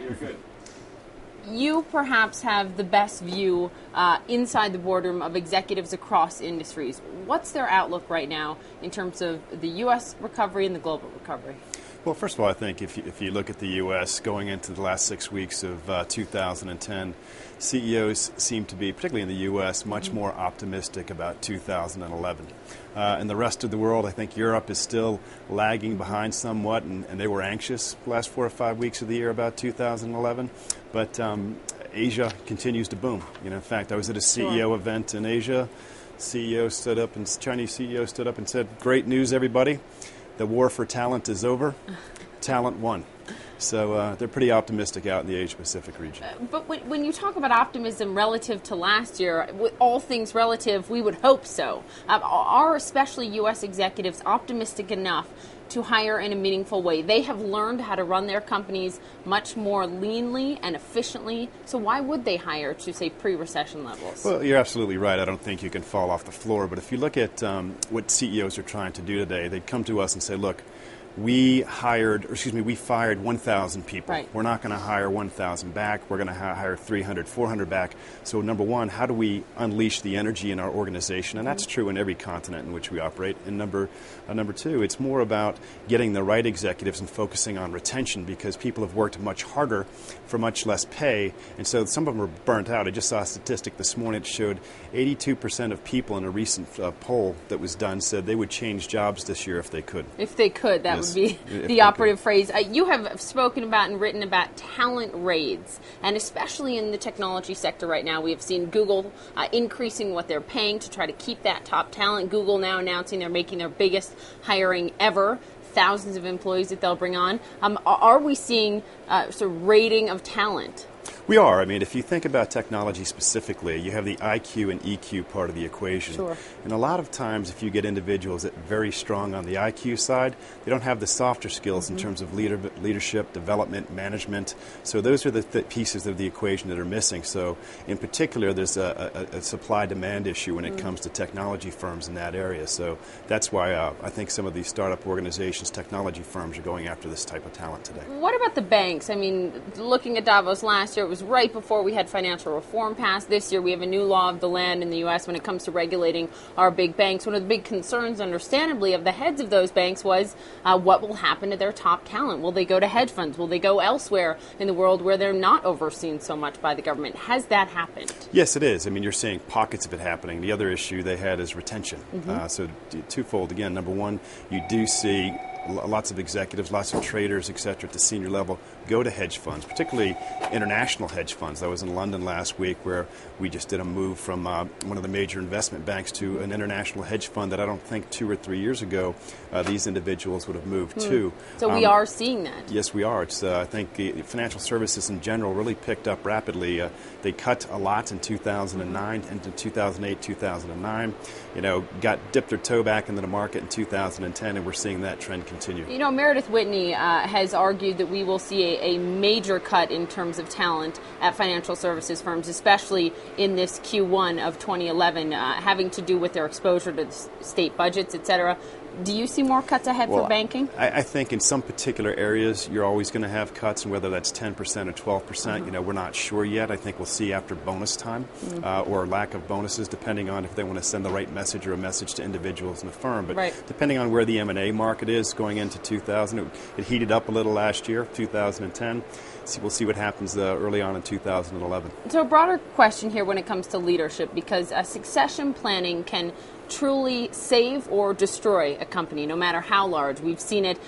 You're good. You perhaps have the best view inside the boardroom of executives across industries. What's their outlook right now in terms of the U.S. recovery and the global recovery? Well, first of all, I think if you look at the U.S. going into the last 6 weeks of 2010, CEOs seem to be, particularly in the U.S., much more optimistic about 2011. In the rest of the world, I think Europe is still lagging behind somewhat, and they were anxious the last 4 or 5 weeks of the year about 2011. But Asia continues to boom. In fact, I was at a CEO event in Asia. Chinese CEO stood up and said, "Great news, everybody. The war for talent is over. Talent won." So they're pretty optimistic out in the Asia-Pacific region. But when you talk about optimism relative to last year, with all things relative, we would hope so. Are especially U.S. executives optimistic enough to hire in a meaningful way? They have learned how to run their companies much more leanly and efficiently. So why would they hire to, say, pre-recession levels? Well, you're absolutely right. I don't think you can fall off the floor. But if you look at what CEOs are trying to do today, they'd come to us and say, look, we fired 1,000 people. Right. We're not going to hire 1,000 back. We're going to hire 300, 400 back. So number one, how do we unleash the energy in our organization? And that's true in every continent in which we operate. And number two, it's more about getting the right executives and focusing on retention, because people have worked much harder for much less pay. And so some of them are burnt out. I just saw a statistic this morning that showed 82% of people in a recent poll that was done said they would change jobs this year if they could. If they could, that Yes. would be the operative phrase. You have spoken about and written about talent raids, and especially in the technology sector right now, we have seen Google increasing what they're paying to try to keep that top talent. Google now announcing they're making their biggest hiring ever, thousands of employees that they'll bring on. Are we seeing sort of raiding of talent? We are. I mean, if you think about technology specifically, you have the IQ and EQ part of the equation. Sure. And a lot of times, if you get individuals that are very strong on the IQ side, they don't have the softer skills in terms of leadership, development, management. So those are the pieces of the equation that are missing. So in particular, there's a supply-demand issue when it comes to technology firms in that area. So that's why I think some of these startup organizations, technology firms, are going after this type of talent today. What about the banks? I mean, looking at Davos last year, it was right before we had financial reform passed. This year we have a new law of the land in the U.S. when it comes to regulating our big banks. One of the big concerns, understandably, of the heads of those banks was what will happen to their top talent. Will they go to hedge funds? Will they go elsewhere in the world where they're not overseen so much by the government? Has that happened? Yes, it is. I mean, you're seeing pockets of it happening. The other issue they had is retention. So twofold. Again, number one, you do see lots of executives, lots of traders, et cetera, at the senior level go to hedge funds, particularly international hedge funds. I was in London last week where we just did a move from one of the major investment banks to an international hedge fund that I don't think 2 or 3 years ago these individuals would have moved to. So we are seeing that. Yes, we are. It's I think the financial services in general really picked up rapidly. They cut a lot in 2009 into 2008, 2009. Dipped their toe back into the market in 2010, and we're seeing that trend continue. Meredith Whitney has argued that we will see a major cut in terms of talent at financial services firms, especially in this Q1 of 2011, having to do with their exposure to state budgets, et cetera. Do you see more cuts ahead for banking? I think in some particular areas you're always going to have cuts, and whether that's 10% or 12%, we're not sure yet. I think we'll see after bonus time or lack of bonuses, depending on if they want to send the right message or a message to individuals in the firm. But depending on where the M&A market is going into 2000, it heated up a little last year, 2010. We'll see what happens early on in 2011. So a broader question here when it comes to leadership, because succession planning can truly save or destroy a company, no matter how large. We've seen it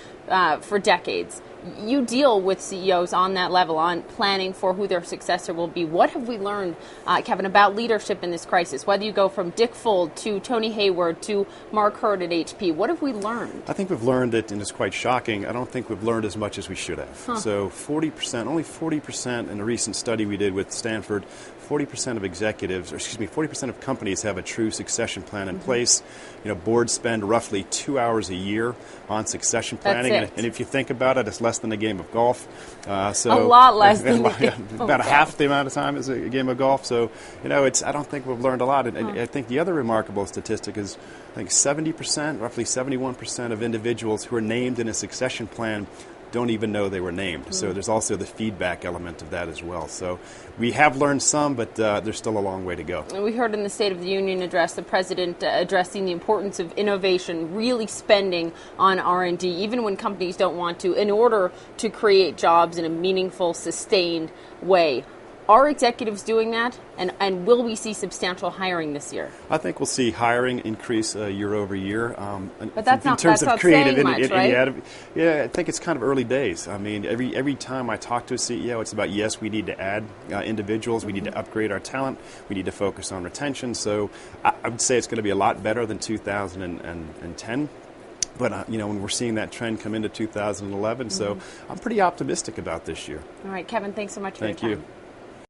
for decades. You deal with CEOs on that level, on planning for who their successor will be. What have we learned, Kevin, about leadership in this crisis? Whether you go from Dick Fuld to Tony Hayward to Mark Hurd at HP, what have we learned? I think we've learned it, and it's quite shocking. I don't think we've learned as much as we should have. So only 40% in a recent study we did with Stanford, 40% of executives, 40% of companies have a true succession plan in place. Boards spend roughly 2 hours a year on succession planning. And if you think about it, it's less than a game of golf. A lot less than about half the amount of time as a game of golf. So, I don't think we've learned a lot. And I think the other remarkable statistic is, I think 70%, roughly 71% of individuals who are named in a succession plan don't even know they were named. So there's also the feedback element of that as well. So we have learned some, but there's still a long way to go. And we heard in the State of the Union address the president addressing the importance of innovation, really spending on R&D, even when companies don't want to, in order to create jobs in a meaningful, sustained way. Are executives doing that, and will we see substantial hiring this year? I think we'll see hiring increase year over year. But that's in terms of creative saying much, right? Yeah, I think it's kind of early days. I mean, every time I talk to a CEO, it's about, yes, we need to add individuals, we need to upgrade our talent, we need to focus on retention. So I would say it's going to be a lot better than 2010. But, when we're seeing that trend come into 2011, so I'm pretty optimistic about this year. All right, Kevin, thanks so much for your time. Thank you.